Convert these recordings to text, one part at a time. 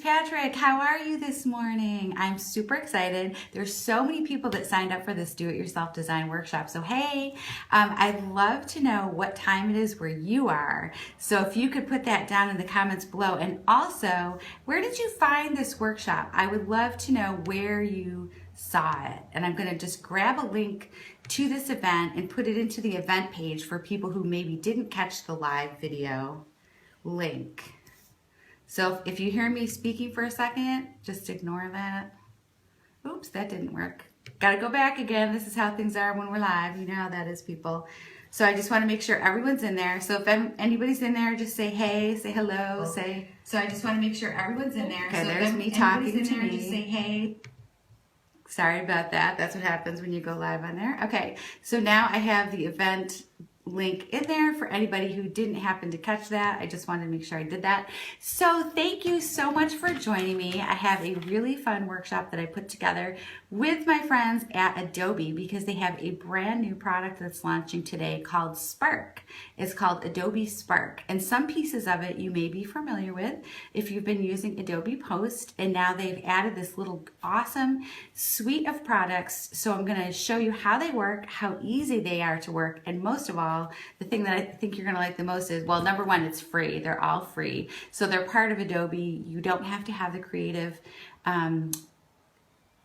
Fitzpatrick. How are you this morning? I'm super excited. There's so many people that signed up for this do-it-yourself design workshop. So hey, I'd love to know what time it is where you are. So if you could put that down in the comments below. And also, where did you find this workshop? I would love to know where you saw it. And I'm going to just grab a link to this event and put it into the event page for people who maybe didn't catch the live video link. So if you hear me speaking for a second, just ignore that. Oops, that didn't work. Gotta go back again. This is how things are when we're live. You know how that is, people. So I just want to make sure everyone's in there. So if anybody's in there, just say hey, say hello, say. So I just want to make sure everyone's in there. Okay, so there's me talking to me. Just say hey. Sorry about that. That's what happens when you go live on there. Okay, so now I have the event link in there for anybody who didn't happen to catch that. I just wanted to make sure I did that. So thank you so much for joining me. I have a really fun workshop that I put together with my friends at Adobe because they have a brand new product that's launching today called Spark. It's called Adobe Spark, and some pieces of it you may be familiar with if you've been using Adobe Post, and now they've added this little awesome suite of products. So I'm going to show you how they work, how easy they are to work, and most of all, the thing that I think you're going to like the most is, well, number one, it's free. They're all free. So they're part of Adobe. You don't have to have the creative, I'm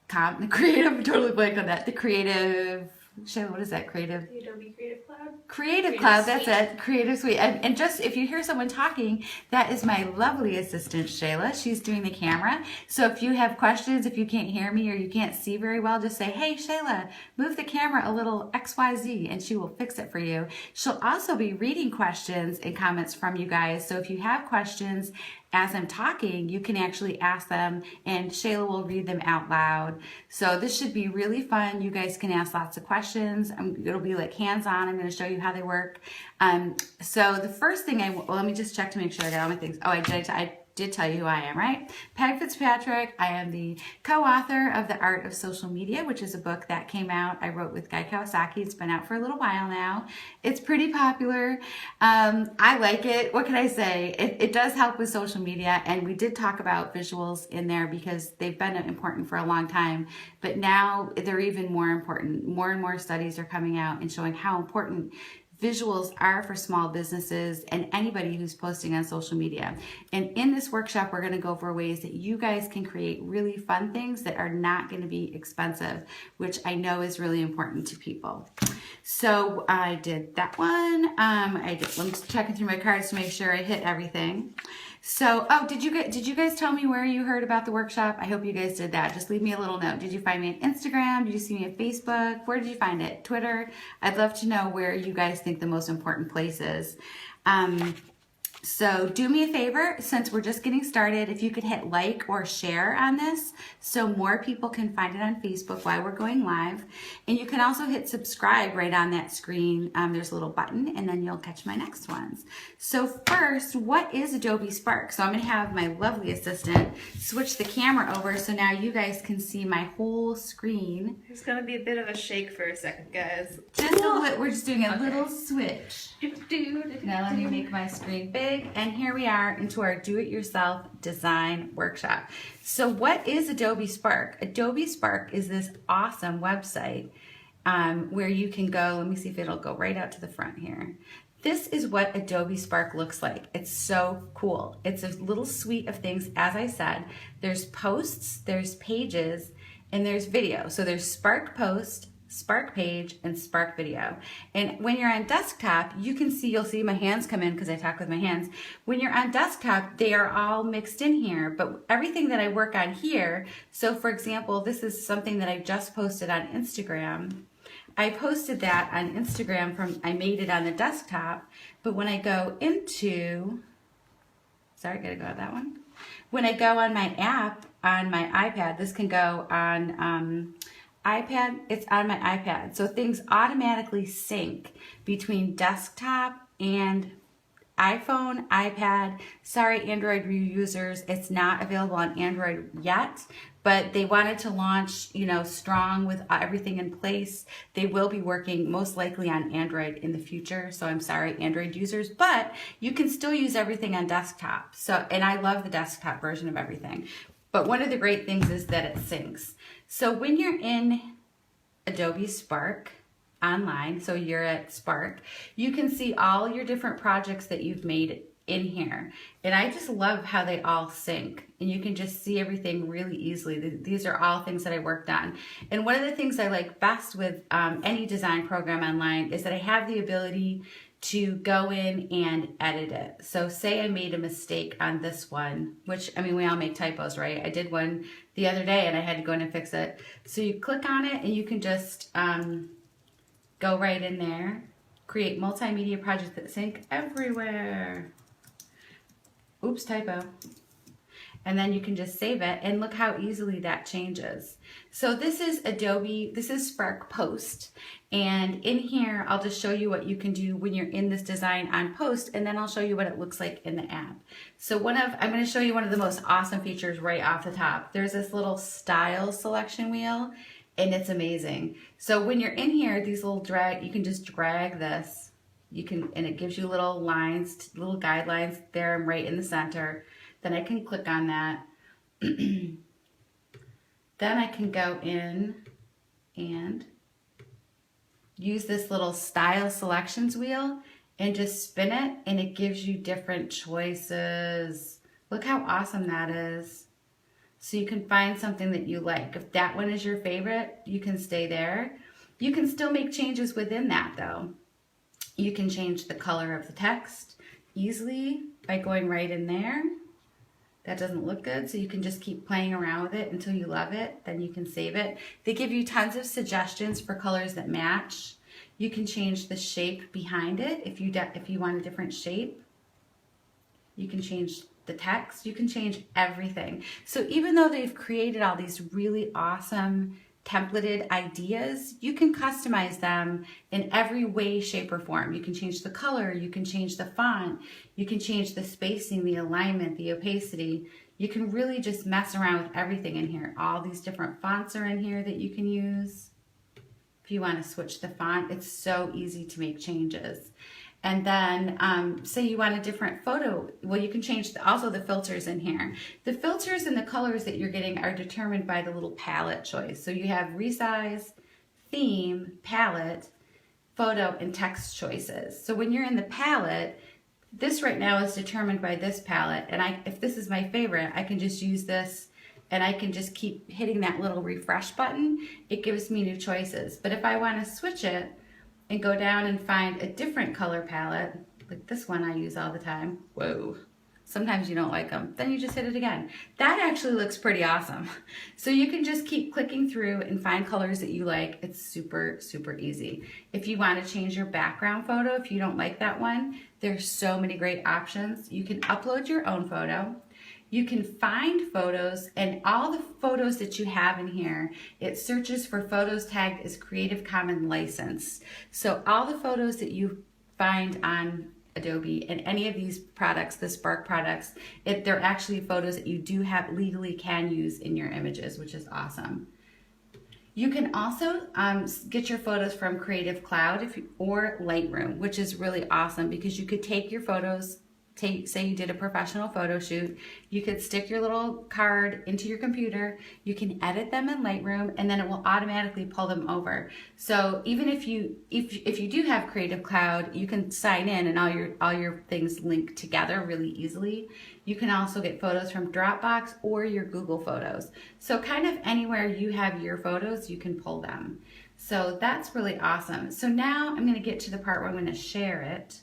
totally blank on that. The creative, Shayla, what is that? Creative? The Adobe Creative Cloud. Creative Cloud, that's it. Creative Suite. And just if you hear someone talking, that is my lovely assistant, Shayla. She's doing the camera. So if you have questions, if you can't hear me or you can't see very well, just say, hey, Shayla, move the camera a little XYZ, and she will fix it for you. She'll also be reading questions and comments from you guys. So if you have questions as I'm talking, you can actually ask them and Shayla will read them out loud. So this should be really fun. You guys can ask lots of questions. It'll be like hands-on. I'm going to show you how they work. So the first thing let me just check to make sure I got all my things. Oh, I did tell you who I am, right? Peg Fitzpatrick. I am the co-author of The Art of Social Media, which is a book that came out. I wrote with Guy Kawasaki. It's been out for a little while now. It's pretty popular. I like it. What can I say? It does help with social media, and we did talk about visuals in there because they've been important for a long time, but now they're even more important. More and more studies are coming out and showing how important visuals are for small businesses and anybody who's posting on social media. And in this workshop, we're going to go over ways that you guys can create really fun things that are not going to be expensive, which I know is really important to people. So I did that one. I'm just checking through my cards to make sure I hit everything. So, oh, did you guys tell me where you heard about the workshop? I hope you guys did that. Just leave me a little note. Did you find me on Instagram? Did you see me on Facebook? Where did you find it? Twitter? I'd love to know where you guys think the most important place is. So do me a favor, since we're just getting started, if you could hit like or share on this so more people can find it on Facebook while we're going live. And you can also hit subscribe right on that screen. There's a little button and then you'll catch my next ones. So first, what is Adobe Spark? So I'm going to have my lovely assistant switch the camera over so now you guys can see my whole screen. There's going to be a bit of a shake for a second, guys. Just a little, we're just doing a little switch. Now let me make my screen big. And here we are into our do-it-yourself design workshop. So what is Adobe Spark? Adobe Spark is this awesome website where you can go. Let me see if it'll go right out to the front here. This is what Adobe Spark looks like. It's so cool. It's a little suite of things. As I said, there's posts, there's pages, and there's video. So there's Spark Post, Spark Page, and Spark Video. And when you're on desktop, you'll see my hands come in because I talk with my hands. When you're on desktop, they are all mixed in here, but everything that I work on here, so for example, this is something that I just posted on Instagram. I posted that on Instagram I made it on the desktop, but when I go into, sorry, gotta go out that one. When I go on my app on my iPad, this can go on iPad, it's on my iPad. So things automatically sync between desktop and iPhone, iPad. Sorry, Android users, it's not available on Android yet, but they wanted to launch, you know, strong with everything in place. They will be working most likely on Android in the future. So I'm sorry, Android users, but you can still use everything on desktop. So, and I love the desktop version of everything. But one of the great things is that it syncs. So when you're in Adobe Spark online, so you're at Spark, you can see all your different projects that you've made in here. And I just love how they all sync, and you can just see everything really easily. These are all things that I worked on. And one of the things I like best with any design program online is that I have the ability to go in and edit it. So say I made a mistake on this one, which, I mean, we all make typos, right? I did one the other day and I had to go in and fix it. So you click on it and you can just go right in there, create multimedia projects that sync everywhere. Oops, typo. And then you can just save it, and look how easily that changes. So this is Adobe, this is Spark Post. And in here, I'll just show you what you can do when you're in this design on Post, and then I'll show you what it looks like in the app. So I'm gonna show you one of the most awesome features right off the top. There's this little style selection wheel, and it's amazing. So when you're in here, these little you can just drag this. You can, and it gives you little lines, little guidelines there. I'm right in the center. Then I can click on that. Then I can go in and use this little style selections wheel and just spin it, and it gives you different choices. Look how awesome that is. So you can find something that you like. If that one is your favorite, you can stay there. You can still make changes within that though. You can change the color of the text easily by going right in there. That doesn't look good, so you can just keep playing around with it until you love it. Then you can save it. They give you tons of suggestions for colors that match. You can change the shape behind it if you want a different shape. You can change the text. You can change everything. So even though they've created all these really awesome templated ideas, you can customize them in every way, shape, or form. You can change the color, you can change the font, you can change the spacing, the alignment, the opacity. You can really just mess around with everything in here. All these different fonts are in here that you can use. If you want to switch the font, it's so easy to make changes. And then say you want a different photo, well, you can change also the filters in here. The filters and the colors that you're getting are determined by the little palette choice. So you have resize, theme, palette, photo, and text choices. So when you're in the palette, this right now is determined by this palette. And if this is my favorite, I can just use this, and I can just keep hitting that little refresh button. It gives me new choices. But if I want to switch it, and go down and find a different color palette, like this one I use all the time. Whoa, sometimes you don't like them. Then you just hit it again. That actually looks pretty awesome. So you can just keep clicking through and find colors that you like. It's super, super easy. If you want to change your background photo, if you don't like that one, there's so many great options. You can upload your own photo. You can find photos, and all the photos that you have in here, it searches for photos tagged as Creative Commons license. So all the photos that you find on Adobe and any of these products, the Spark products, they're actually photos that you do have legally can use in your images, which is awesome. You can also get your photos from Creative Cloud or Lightroom, which is really awesome because you could take your photos, say you did a professional photo shoot, you could stick your little card into your computer, you can edit them in Lightroom, and then it will automatically pull them over. So even if you do have Creative Cloud, you can sign in and all your things link together really easily. You can also get photos from Dropbox or your Google Photos. So kind of anywhere you have your photos, you can pull them. So that's really awesome. So now I'm going to get to the part where I'm going to share it.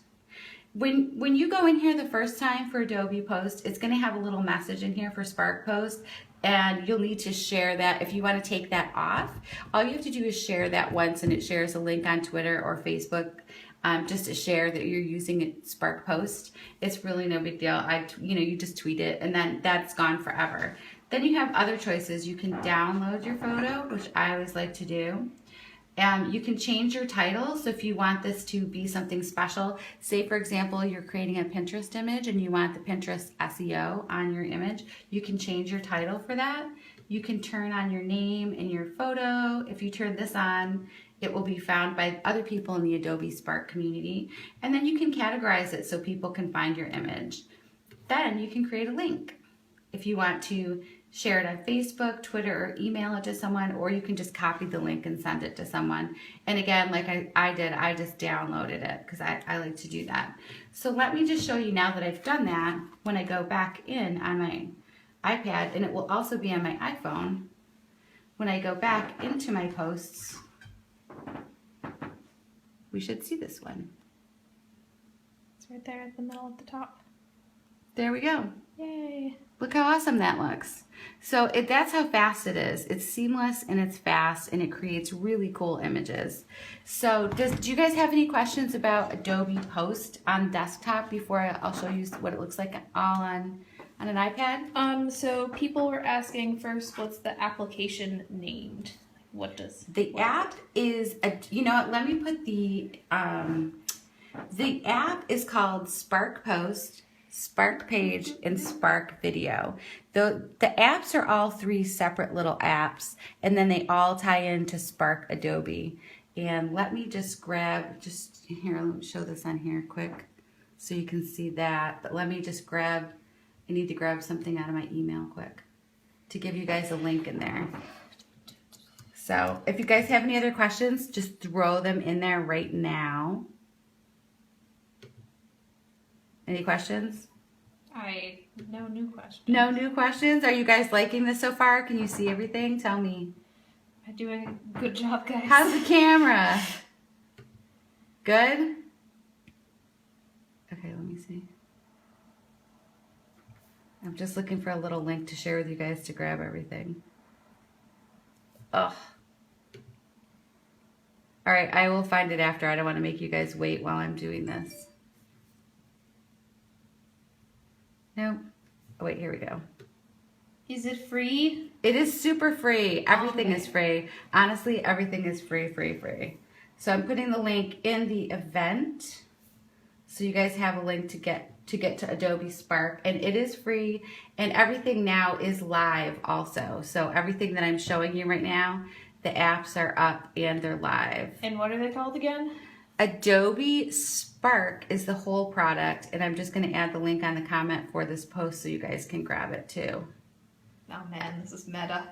When you go in here the first time for Adobe Post, it's going to have a little message in here for Spark Post, and you'll need to share that. If you want to take that off, all you have to do is share that once, and it shares a link on Twitter or Facebook just to share that you're using Spark Post. It's really no big deal. You just tweet it, and then that's gone forever. Then you have other choices. You can download your photo, which I always like to do. You can change your title, so if you want this to be something special, say for example you're creating a Pinterest image and you want the Pinterest SEO on your image, you can change your title for that. You can turn on your name and your photo. If you turn this on, it will be found by other people in the Adobe Spark community. And then you can categorize it so people can find your image. Then you can create a link. If you want to share it on Facebook, Twitter, or email it to someone, or you can just copy the link and send it to someone. And again, like I did, I just downloaded it because I like to do that. So let me just show you now that I've done that when I go back in on my iPad, and it will also be on my iPhone. When I go back into my posts, we should see this one. It's right there at the middle at the top. There we go. Yay. Look how awesome that looks. So that's how fast it is. It's seamless and it's fast and it creates really cool images. So do you guys have any questions about Adobe Post on desktop before I'll show you what it looks like all on an iPad? So people were asking first, what's the application named? What does The app is, you know what, let me put the app is called Spark Post, Spark Page, and Spark Video. The apps are all three separate little apps, and then they all tie into Spark Adobe. And let me just grab, here, let me show this on here quick so you can see that. But let me just grab, I need to grab something out of my email quick to give you guys a link in there. So if you guys have any other questions, just throw them in there right now. Any questions? No new questions. No new questions? Are you guys liking this so far? Can you see everything? Tell me. I'm doing a good job, guys. How's the camera? Good? Okay, let me see. I'm just looking for a little link to share with you guys to grab everything. Ugh. All right, I will find it after. I don't want to make you guys wait while I'm doing this. Nope. Oh, wait, here we go. Is it free? It is super free. Everything Okay. is free. Honestly, everything is free, free, free. So I'm putting the link in the event. So you guys have a link to get to Adobe Spark, and it is free, and everything now is live also. So everything that I'm showing you right now, the apps are up and they're live. And what are they called again? Adobe Spark is the whole product, and I'm just going to add the link on the comment for this post so you guys can grab it too. Oh man, this is meta.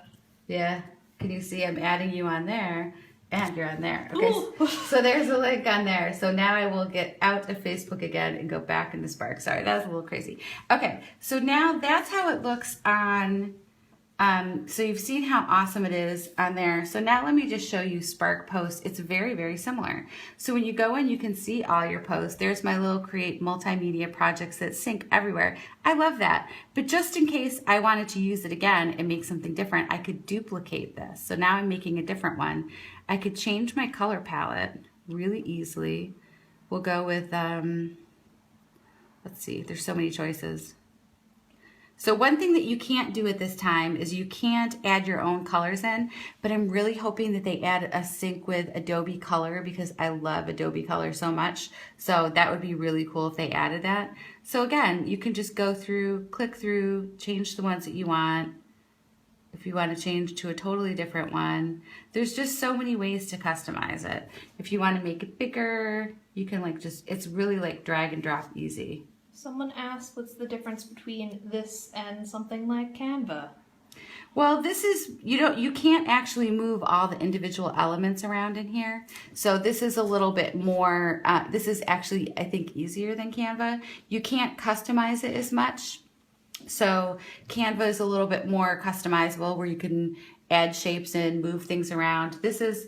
Yeah, can you see I'm adding you on there and you're on there. Okay, Ooh. so there's a link on there. So now I will get out of Facebook again and go back into Spark. Sorry, that was a little crazy. Okay, so now that's how it looks on, so you've seen how awesome it is on there. So now let me just show you Spark Post. It's very, very similar. So when you go in, you can see all your posts. There's my little create multimedia projects that sync everywhere. I love that. But just in case I wanted to use it again and make something different, I could duplicate this. So now I'm making a different one. I could change my color palette really easily. We'll go with, let's see, there's so many choices. So one thing that you can't do at this time is you can't add your own colors in, but I'm really hoping that they add a sync with Adobe Color because I love Adobe Color so much. So that would be really cool if they added that. So again, you can just go through, click through, change the ones that you want. If you want to change to a totally different one, there's just so many ways to customize it. If you want to make it bigger, you can it's really like drag and drop easy. Someone asked what's the difference between this and something like Canva? Well, this is, you can't actually move all the individual elements around in here. So this is a little bit more, this is actually, I think, easier than Canva. You can't customize it as much. So Canva is a little bit more customizable where you can add shapes and move things around. This is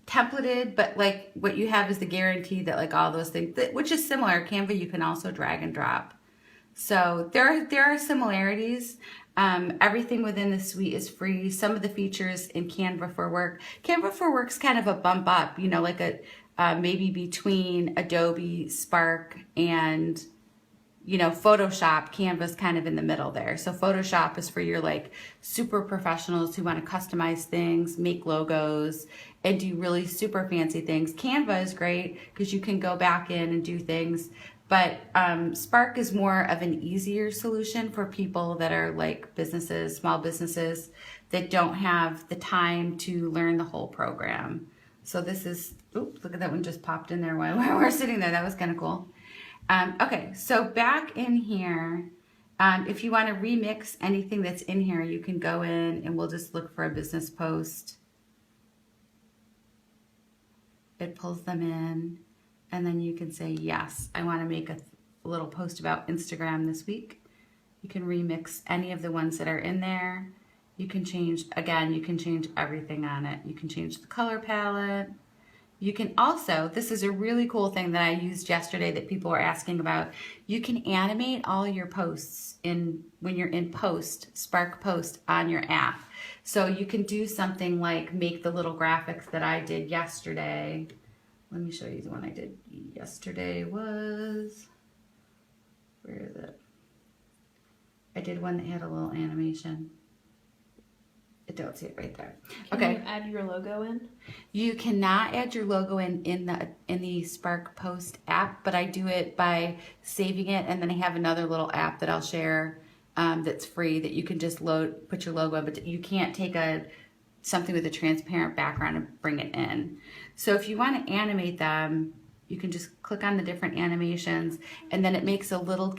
templated, but like what you have is the guarantee that like all those things, which is similar. Canva, you can also drag and drop. So there are similarities. Everything within the suite is free. Some of the features in Canva for Work. Canva for Work's kind of a bump up, like a maybe between Adobe, Spark, and Photoshop. Canva's kind of in the middle there. So Photoshop is for your like super professionals who want to customize things, make logos, and do really super fancy things. Canva is great because you can go back in and do things. But Spark is more of an easier solution for people that are like businesses, small businesses that don't have the time to learn the whole program. So this is, oops, look at that one just popped in there while we're sitting there. That was kind of cool. Okay, so back in here, if you want to remix anything that's in here, you can go in and we'll just look for a business post. It pulls them in, and then you can say, yes, I want to make a little post about Instagram this week. You can remix any of the ones that are in there. You can change, again, you can change everything on it. You can change the color palette. You can also, this is a really cool thing that I used yesterday that people were asking about. You can animate all your posts when you're in Spark Post on your app. So you can do something like make the little graphics that I did yesterday. Let me show you the one I did yesterday was, where is it? I did one that had a little animation. I don't see it right there. Can you add your logo in? You cannot add your logo in the Spark Post app, but I do it by saving it, and then I have another little app that I'll share that's free that you can just put your logo in, but you can't take something with a transparent background and bring it in. So if you want to animate them, you can just click on the different animations, and then it makes a little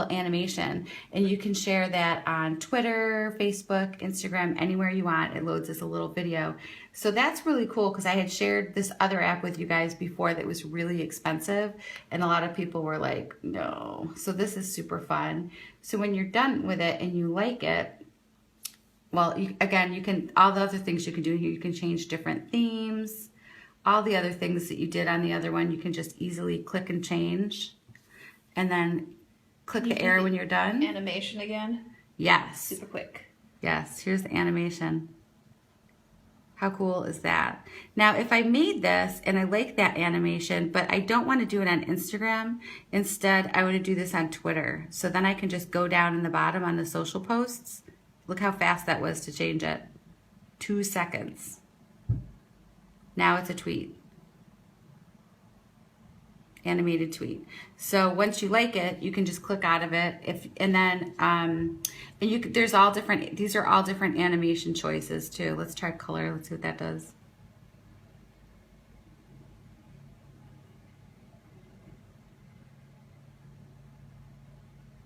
animation, and you can share that on Twitter, Facebook, Instagram, anywhere you want. It loads as a little video. So that's really cool because I had shared this other app with you guys before that was really expensive, and a lot of people were like, no. So this is super fun. So when you're done with it and you like it, well, again, you can, all the other things you can do here, you can change different themes. All the other things that you did on the other one, you can just easily click and change. And then click the arrow when you're done. Animation again? Yes. Super quick. Yes, here's the animation. How cool is that? Now, if I made this and I like that animation, but I don't want to do it on Instagram, instead I want to do this on Twitter. So then I can just go down in the bottom on the social posts. Look how fast that was to change it. 2 seconds. Now it's a tweet. Animated tweet. So once you like it, you can just click out of it. There's all different, these are all different animation choices too. Let's try color. Let's see what that does.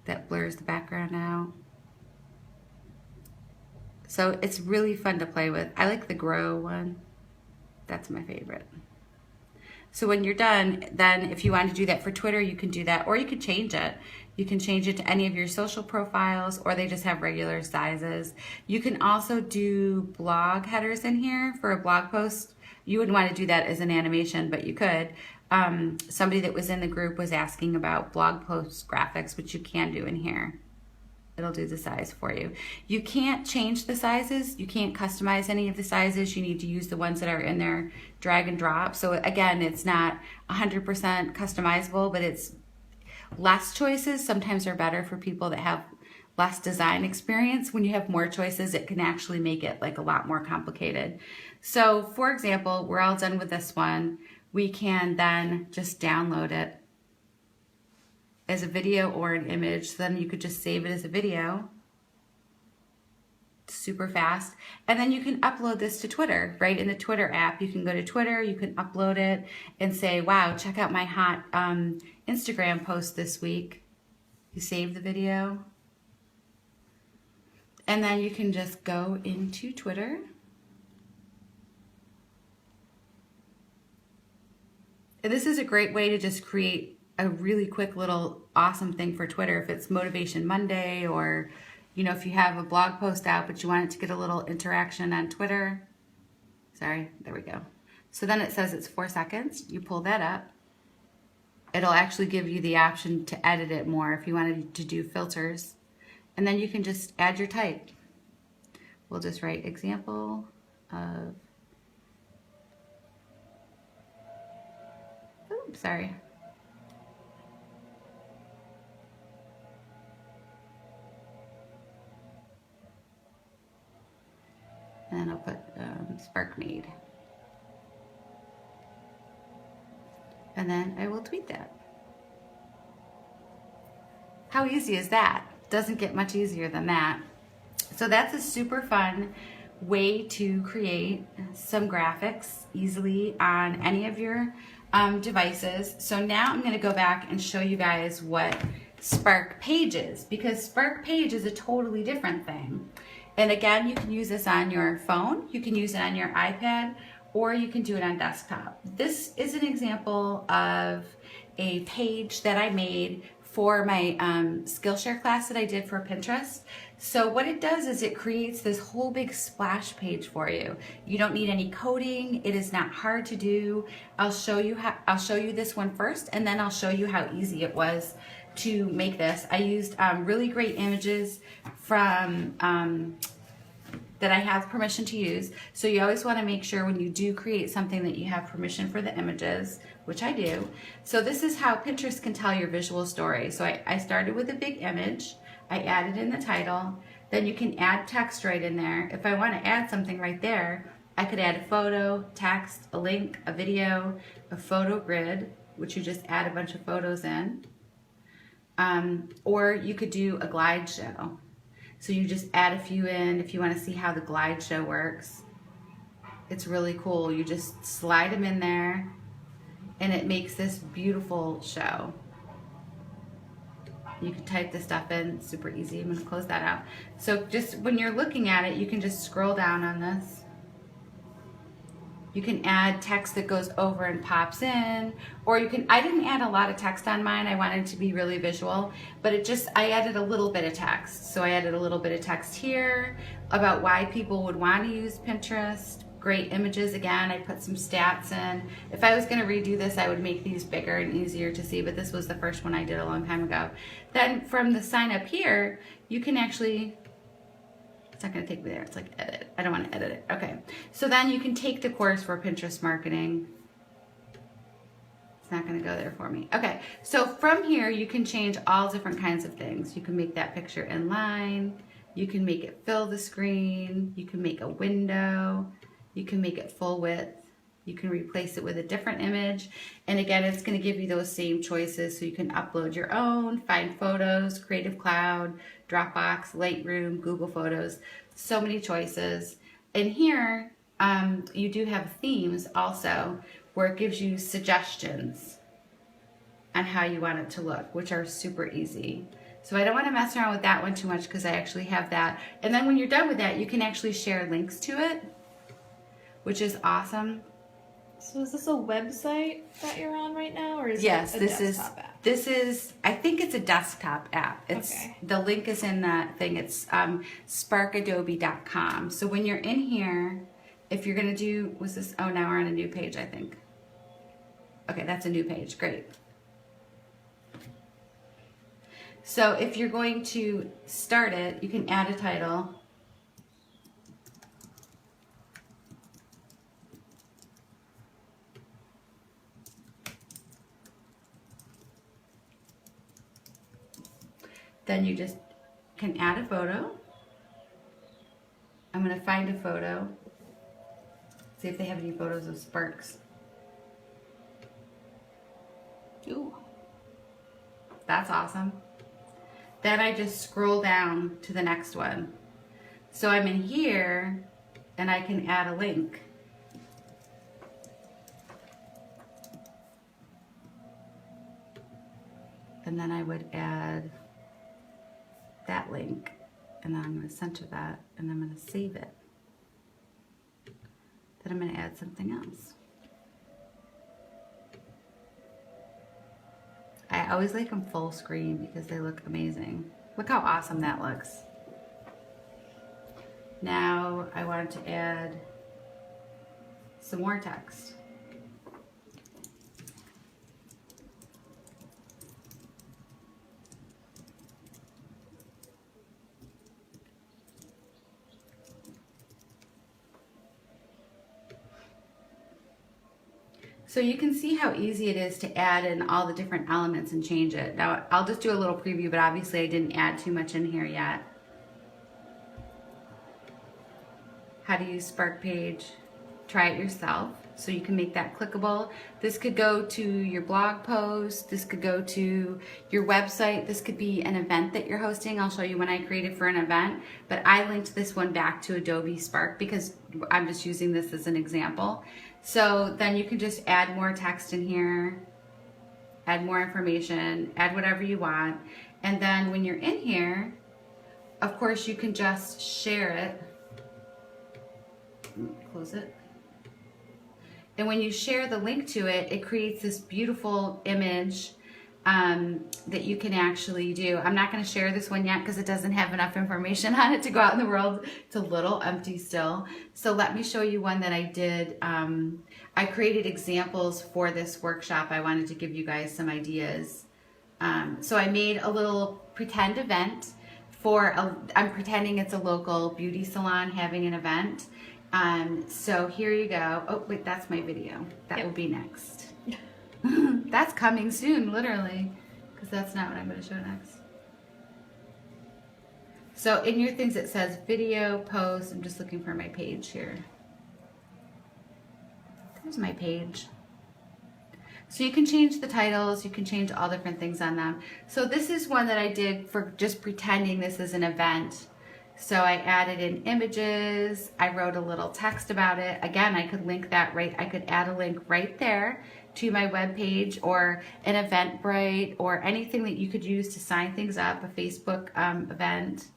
That blurs the background out. So it's really fun to play with. I like the grow one. That's my favorite. So when you're done, then if you want to do that for Twitter, you can do that, or you could change it. You can change it to any of your social profiles, or they just have regular sizes. You can also do blog headers in here for a blog post. You wouldn't want to do that as an animation, but you could. Somebody that was in the group was asking about blog post graphics, which you can do in here. It'll do the size for you. You can't change the sizes. You can't customize any of the sizes. You need to use the ones that are in there, drag and drop. So again, it's not 100% customizable, but it's less choices sometimes are better for people that have less design experience. When you have more choices, it can actually make it like a lot more complicated. So for example, we're all done with this one. We can then just download it as a video or an image. So then you could just save it as a video. Super fast. And then you can upload this to Twitter, right? In the Twitter app, you can go to Twitter, you can upload it and say, wow, check out my hot Instagram post this week. You save the video. And then you can just go into Twitter. And this is a great way to just create a really quick little awesome thing for Twitter. If it's Motivation Monday, or if you have a blog post out but you want it to get a little interaction on Twitter. Sorry, there we go. So then it says it's 4 seconds. You pull that up. It'll actually give you the option to edit it more if you wanted to do filters. And then you can just add your type. We'll just write example of, oops, sorry. And then I'll put Spark Made. And then I will tweet that. How easy is that? Doesn't get much easier than that. So that's a super fun way to create some graphics easily on any of your devices. So now I'm going to go back and show you guys what Spark Page is, because Spark Page is a totally different thing. And again, you can use this on your phone, you can use it on your iPad, or you can do it on desktop. This is an example of a page that I made for my Skillshare class that I did for Pinterest. So what it does is it creates this whole big splash page for you. You don't need any coding. It is not hard to do. I'll show you this one first, and then I'll show you how easy it was to make this. I used really great images from that I have permission to use. So you always want to make sure when you do create something that you have permission for the images, which I do. So this is how Pinterest can tell your visual story. So I started with a big image. I added in the title. Then you can add text right in there. If I want to add something right there, I could add a photo, text, a link, a video, a photo grid, which you just add a bunch of photos in. Or you could do a glide show. So you just add a few in if you want to see how the glide show works. It's really cool. You just slide them in there and it makes this beautiful show. You can type the stuff in, super easy. I'm going to close that out. So just when you're looking at it, you can just scroll down on this. You can add text that goes over and pops in, or you can, I didn't add a lot of text on mine. I wanted it to be really visual, but I added a little bit of text. So I added a little bit of text here about why people would want to use Pinterest. Great images. Again, I put some stats in. If I was going to redo this, I would make these bigger and easier to see, but this was the first one I did a long time ago. Then from the sign up here, you can actually, it's not going to take me there. It's like edit. I don't want to edit it. Okay. So then you can take the course for Pinterest marketing. It's not going to go there for me. Okay. So from here, you can change all different kinds of things. You can make that picture inline. You can make it fill the screen. You can make a window. You can make it full width. You can replace it with a different image. And again, it's going to give you those same choices. So you can upload your own, find photos, Creative Cloud, Dropbox, Lightroom, Google Photos, so many choices. And here, you do have themes also where it gives you suggestions on how you want it to look, which are super easy. So I don't want to mess around with that one too much because I actually have that. And then when you're done with that, you can actually share links to it, which is awesome. So is this a website that you're on right now, or is it a desktop app? This is, I think it's a desktop app. It's okay. The link is in that thing. It's sparkadobe.com. So when you're in here, if you're gonna do, was this, oh, now we're on a new page, I think. Okay, that's a new page, great. So if you're going to start it, you can add a title. Then you just can add a photo. I'm going to find a photo. See if they have any photos of sparks. Ooh. That's awesome. Then I just scroll down to the next one. So I'm in here and I can add a link. And then I would add that link, and then I'm going to center that, and I'm going to save it. Then I'm going to add something else. I always like them full screen because they look amazing. Look how awesome that looks. Now I wanted to add some more text. So you can see how easy it is to add in all the different elements and change it. Now I'll just do a little preview, but obviously I didn't add too much in here yet. How to use Spark Page. try it yourself. So you can make that clickable. This could go to your blog post. This could go to your website. This could be an event that you're hosting. I'll show you when I created for an event, but I linked this one back to Adobe Spark because I'm just using this as an example. So then you can just add more text in here, add more information, add whatever you want. And then when you're in here, of course, you can just share it. Close it. And when you share the link to it, it creates this beautiful image that you can actually do. I'm not going to share this one yet because it doesn't have enough information on it to go out in the world. It's a little empty still. So let me show you one that I did. I created examples for this workshop. I wanted to give you guys some ideas. So I made a little pretend event I'm pretending it's a local beauty salon having an event. So here you go. Oh, wait, that's my video. That will be next. That's coming soon, literally, because that's not what I'm going to show next. So in your things, it says video, post. I'm just looking for my page here. There's my page. So you can change the titles, you can change all different things on them. So this is one that I did for just pretending this is an event. So I added in images, I wrote a little text about it. Again, I could link that I could add a link right there to my webpage or an Eventbrite or anything that you could use to sign things up, a Facebook event.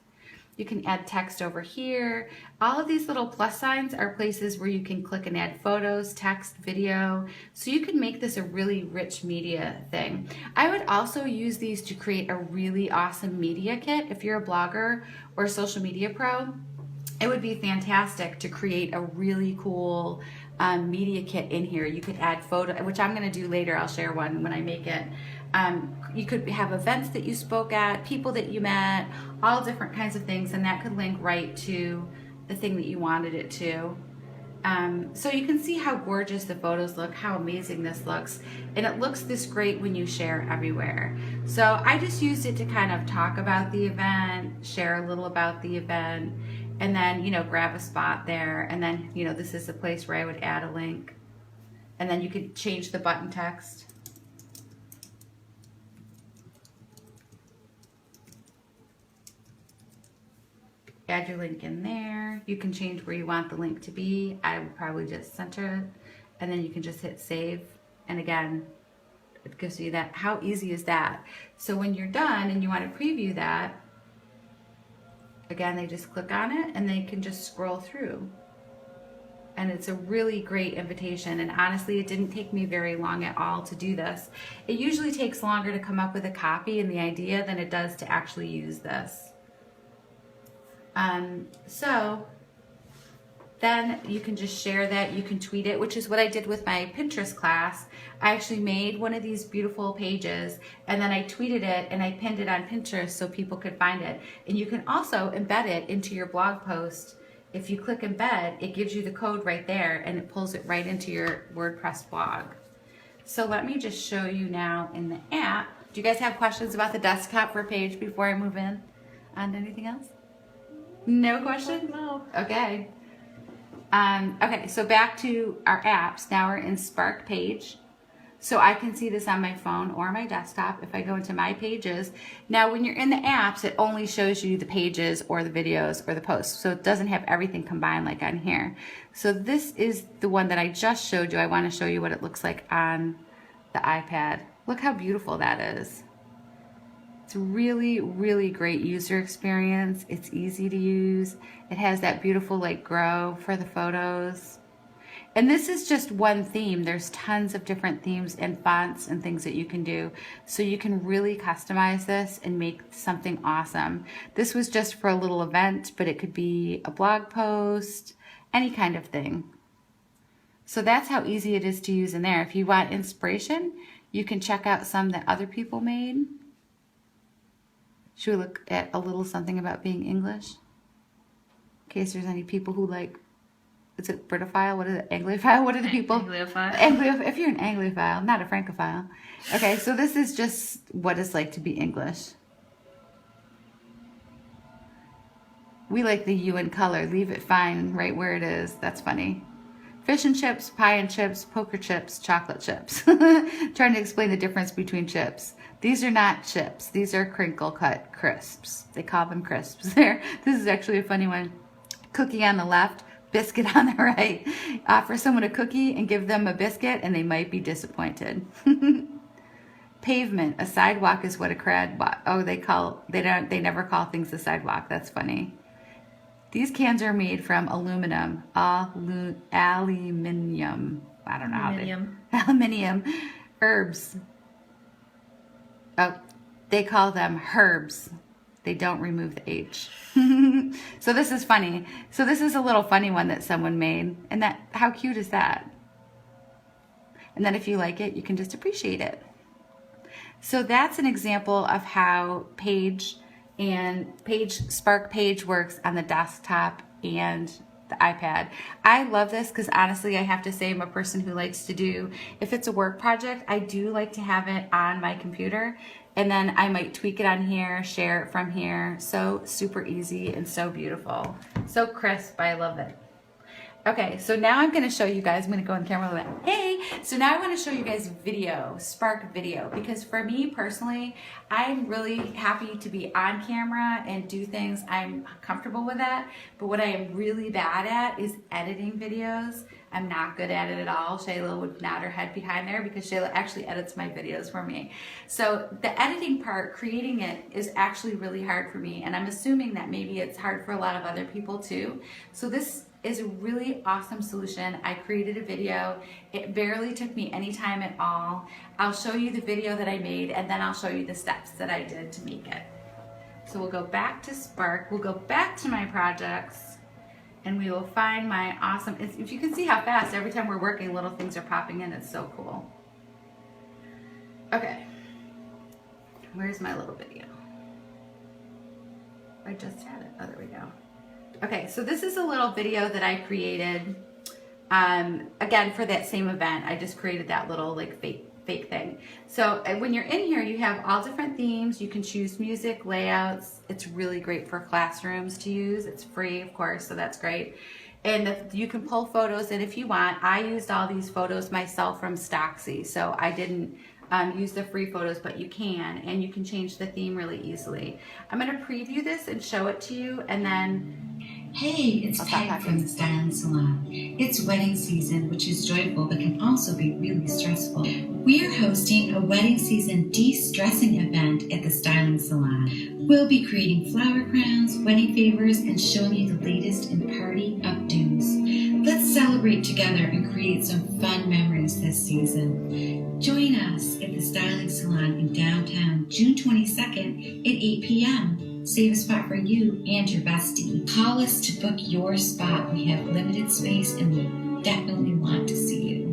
You can add text over here. All of these little plus signs are places where you can click and add photos, text, video. So you can make this a really rich media thing. I would also use these to create a really awesome media kit. If you're a blogger or a social media pro, it would be fantastic to create a really cool media kit in here. You could add photo, which I'm gonna do later. I'll share one when I make it. You could have events that you spoke at, people that you met, all different kinds of things, and that could link right to the thing that you wanted it to. So you can see how gorgeous the photos look, how amazing this looks, and it looks this great when you share everywhere. So I just used it to kind of talk about the event, share a little about the event, and then, you know, grab a spot there, and then, you know, this is the place where I would add a link, and then you could change the button text. Add your link in there. You can change where you want the link to be. I would probably just center it, and then you can just hit save. And again, it gives you that. How easy is that? So when you're done and you want to preview that, again, they just click on it and they can just scroll through. And it's a really great invitation. And honestly, it didn't take me very long at all to do this. It usually takes longer to come up with a copy and the idea than it does to actually use this. So then you can just share that, you can tweet it, which is what I did with my Pinterest class. I actually made one of these beautiful pages and then I tweeted it and I pinned it on Pinterest so people could find it. And you can also embed it into your blog post. If you click embed, it gives you the code right there and it pulls it right into your WordPress blog. So let me just show you now in the app. Do you guys have questions about the desktop for page before I move in on anything else? No question? No. Okay. Okay, so back to our apps. Now we're in Spark Page. So I can see this on my phone or my desktop if I go into my pages. Now when you're in the apps, it only shows you the pages or the videos or the posts. So it doesn't have everything combined like on here. So this is the one that I just showed you. I want to show you what it looks like on the iPad. Look how beautiful that is. It's really, really great user experience. It's easy to use. It has that beautiful like grow for the photos. And this is just one theme. There's tons of different themes and fonts and things that you can do. So you can really customize this and make something awesome. This was just for a little event, but it could be a blog post, any kind of thing. So that's how easy it is to use in there. If you want inspiration, you can check out some that other people made. Should we look at a little something about being English? In case there's any people who like, is it Britophile? What is it? Anglophile? What are the people? Anglophile. If you're an Anglophile, not a Francophile. Okay, so this is just what it's like to be English. We like the U in color. Leave it fine right where it is. That's funny. Fish and chips, pie and chips, poker chips, chocolate chips. Trying to explain the difference between chips. These are not chips. These are crinkle cut crisps. They call them crisps there. This is actually a funny one. Cookie on the left, biscuit on the right. Offer someone a cookie and give them a biscuit and they might be disappointed. Pavement, a sidewalk is what a crad walk. Oh, they never call things a sidewalk. That's funny. These cans are made from aluminum. Aluminium. I don't know how they. Aluminium. Herbs. Oh, they call them herbs. They don't remove the H. So this is funny. So this is a little funny one that someone made. And how cute is that? And then if you like it, you can just appreciate it. So that's an example of how Spark Page works on the desktop and the iPad. I love this because honestly, I have to say I'm a person who likes to do, if it's a work project, I do like to have it on my computer and then I might tweak it on here, share it from here. So super easy and so beautiful. So crisp, I love it. Okay, so now I'm gonna show you guys, I'm gonna go on camera a little bit. Hey, so now I wanna show you guys video, Spark video, because for me personally, I'm really happy to be on camera and do things. I'm comfortable with that, but what I am really bad at is editing videos. I'm not good at it at all. Shayla would nod her head behind there because Shayla actually edits my videos for me. So the editing part, creating it, is actually really hard for me, and I'm assuming that maybe it's hard for a lot of other people too. So this is a really awesome solution. I created a video. It barely took me any time at all. I'll show you the video that I made and then I'll show you the steps that I did to make it. So we'll go back to Spark, we'll go back to my projects, and we will find my awesome, if you can see how fast every time we're working, little things are popping in, it's so cool. Okay, where's my little video? I just had it, oh there we go. Okay, so this is a little video that I created, again, for that same event. I just created that little like fake thing. So when you're in here, you have all different themes. You can choose music, layouts. It's really great for classrooms to use. It's free, of course, so that's great. And you can pull photos in if you want. I used all these photos myself from Stocksy, so I didn't use the free photos, but you can, and you can change the theme really easily. I'm gonna preview this and show it to you, and then hey, it's Peg from the Styling Salon. It's wedding season, which is joyful but can also be really stressful. We're hosting a wedding season de-stressing event at the Styling Salon. We'll be creating flower crowns, wedding favors, and showing you the latest in party updos. Let's celebrate together and create some fun memories this season. Join us at the Styling Salon in downtown June 22nd at 8 p.m. Save a spot for you and your bestie. Call us to book your spot. We have limited space and we definitely want to see you.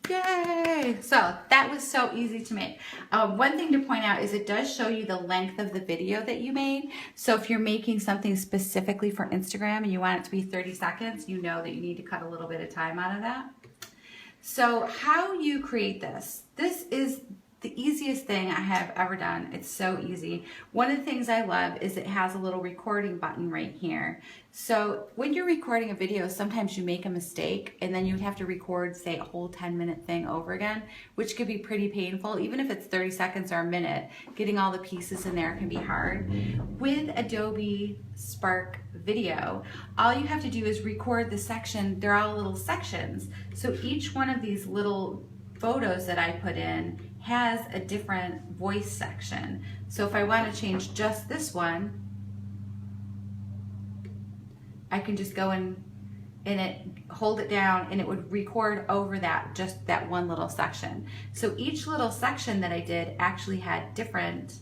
Yay! So that was so easy to make. One thing to point out is it does show you the length of the video that you made. So if you're making something specifically for Instagram and you want it to be 30 seconds, you know that you need to cut a little bit of time out of that. So how you create this. This is the easiest thing I have ever done. It's so easy. One of the things I love is it has a little recording button right here. So when you're recording a video, sometimes you make a mistake and then you have to record, say, a whole 10-minute thing over again, which could be pretty painful. Even if it's 30 seconds or a minute, getting all the pieces in there can be hard. With Adobe Spark Video, all you have to do is record the section. They're all little sections. So each one of these little photos that I put in has a different voice section. So if I want to change just this one, I can just go in it, hold it down, and it would record over that, just that one little section. So each little section that I did actually had different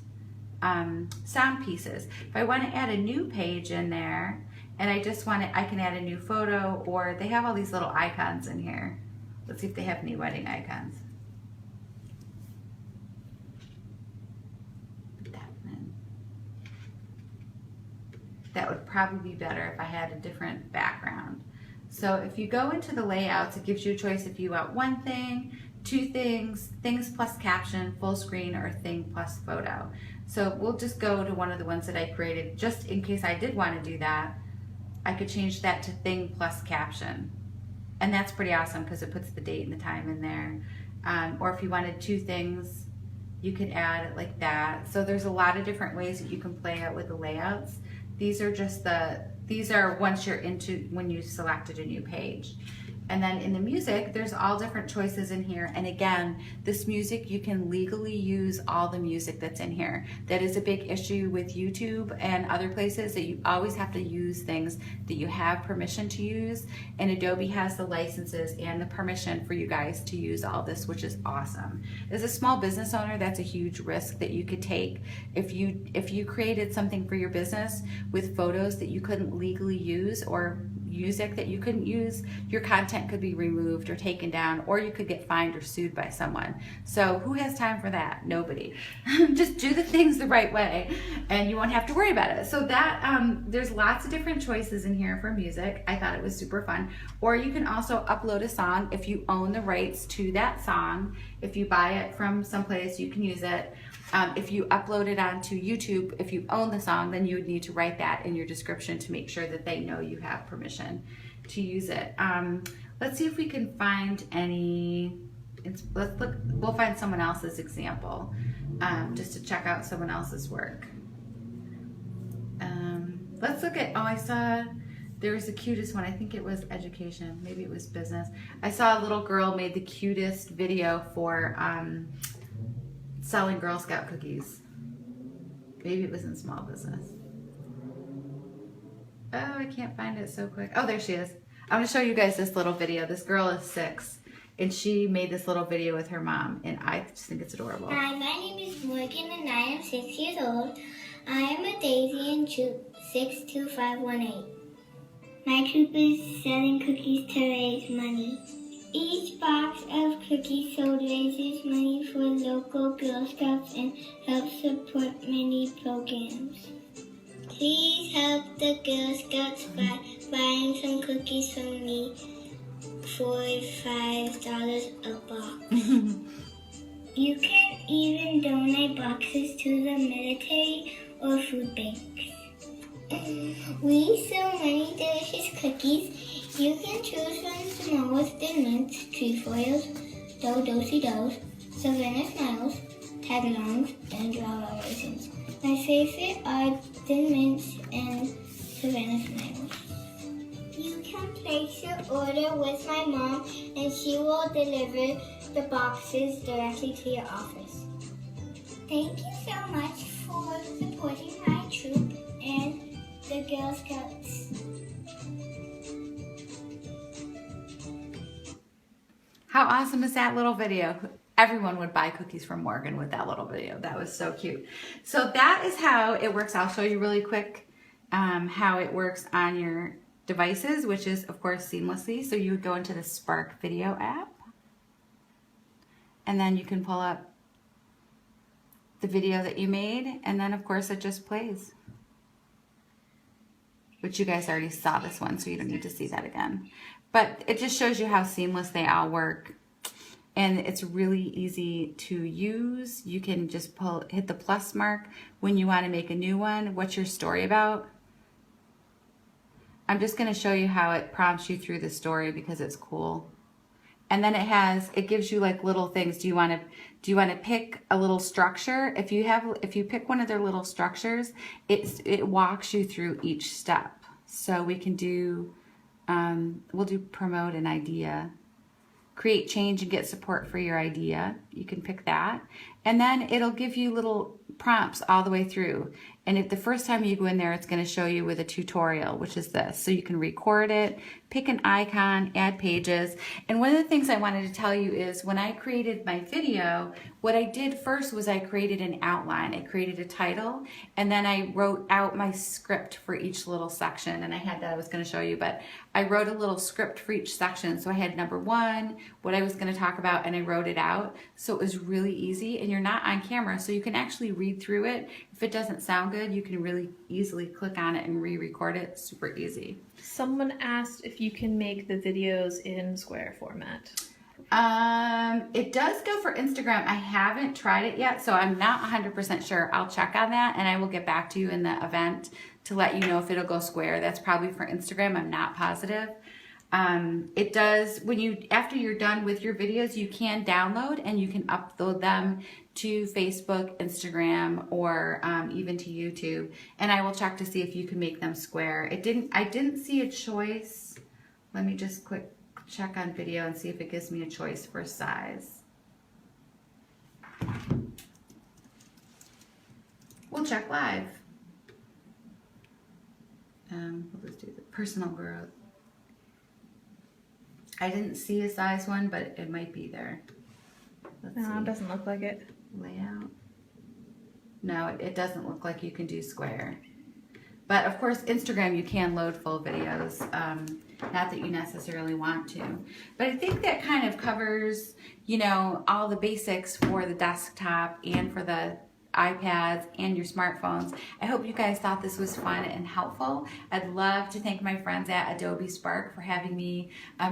sound pieces. If I want to add a new page in there, and I just want to, I can add a new photo, or they have all these little icons in here. Let's see if they have any wedding icons. That would probably be better if I had a different background. So if you go into the layouts, it gives you a choice if you want one thing, two things, things plus caption, full screen, or thing plus photo. So we'll just go to one of the ones that I created just in case I did want to do that. I could change that to thing plus caption. And that's pretty awesome because it puts the date and the time in there. Or if you wanted 2 things, you could add it like that. So there's a lot of different ways that you can play out with the layouts. These are once you're into, when you selected a new page. And then in the music, there's all different choices in here. And again, this music, you can legally use all the music that's in here. That is a big issue with YouTube and other places, that you always have to use things that you have permission to use. And Adobe has the licenses and the permission for you guys to use all this, which is awesome. As a small business owner, that's a huge risk that you could take. If you created something for your business with photos that you couldn't legally use, or music that you couldn't use, your content could be removed or taken down, or you could get fined or sued by someone. So who has time for that? Nobody. Just do the things the right way and you won't have to worry about it. So that there's lots of different choices in here for music. I thought it was super fun. Or you can also upload a song if you own the rights to that song. If you buy it from someplace, you can use it. If you upload it onto YouTube, if you own the song, then you would need to write that in your description to make sure that they know you have permission to use it. Let's see if we can find any, let's look, we'll find someone else's example, just to check out someone else's work. Let's look at, I saw, there was the cutest one. I think it was education, maybe it was business. I saw a little girl made the cutest video for, selling Girl Scout cookies. Maybe it was in small business. Oh, I can't find it so quick. Oh, there she is. I'm gonna show you guys this little video. This girl is 6 and she made this little video with her mom, and I just think it's adorable. Hi, my name is Morgan and I am 6 years old. I am a Daisy in troop 62518. My troop is selling cookies to raise money. Each box of cookies sold raises money for local Girl Scouts and helps support many programs. Please help the Girl Scouts by buying some cookies from me for $5 a box. You can even donate boxes to the military or food banks. We sell many delicious cookies. You can choose from smallest thin mints, trefoils, do-do-si-dos, Savannah Smiles, tagalongs, and Java raisins. My favorite are thin mints and Savannah Smiles. You can place your order with my mom and she will deliver the boxes directly to your office. Thank you so much for supporting my troop and the Girl Scouts. How awesome is that little video? Everyone would buy cookies from Morgan with that little video. That was so cute. So that is how it works. I'll show you really quick how it works on your devices, which is of course seamlessly. So you would go into the Spark Video app, and then you can pull up the video that you made, and then of course it just plays. Which you guys already saw this one, so you don't need to see that again. But it just shows you how seamless they all work. And it's really easy to use. You can just hit the plus mark when you want to make a new one. What's your story about? I'm just going to show you how it prompts you through the story because it's cool. And then it gives you like little things. Do you want to pick a little structure? If you pick one of their little structures, it walks you through each step. So we can do, we'll do promote an idea. Create change and get support for your idea. You can pick that. And then it'll give you little prompts all the way through. And if the first time you go in there, it's going to show you with a tutorial, which is this. So you can record it, pick an icon, add pages. And one of the things I wanted to tell you is when I created my video, what I did first was I created an outline. I created a title, and then I wrote out my script for each little section. And I had that I was going to show you, but I wrote a little script for each section. So I had number 1, what I was going to talk about, and I wrote it out. So it was really easy, and you're not on camera, so you can actually read through it. If it doesn't sound good, you can really easily click on it and re-record it. Super easy. Someone asked if you can make the videos in square format. It does go for Instagram. I haven't tried it yet, so I'm not 100% sure. I'll check on that, and I will get back to you in the event to let you know if it'll go square. That's probably for Instagram. I'm not positive. It does, after you're done with your videos, you can download and you can upload them to Facebook, Instagram, or even to YouTube. And I will check to see if you can make them square. I didn't see a choice. Let me just quick check on video and see if it gives me a choice for size. We'll check live. We'll just do the personal growth. I didn't see a size one, but it might be there. Let's see. It doesn't look like it. Layout. No, it doesn't look like you can do square. But of course, Instagram, you can load full videos. Not that you necessarily want to. But I think that kind of covers, you know, all the basics for the desktop and for the iPads and your smartphones. I hope you guys thought this was fun and helpful. I'd love to thank my friends at Adobe Spark for having me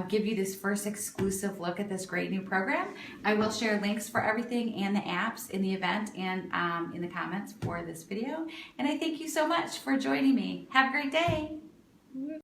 give you this first exclusive look at this great new program. I will share links for everything and the apps in the event and in the comments for this video. And I thank you so much for joining me. Have a great day.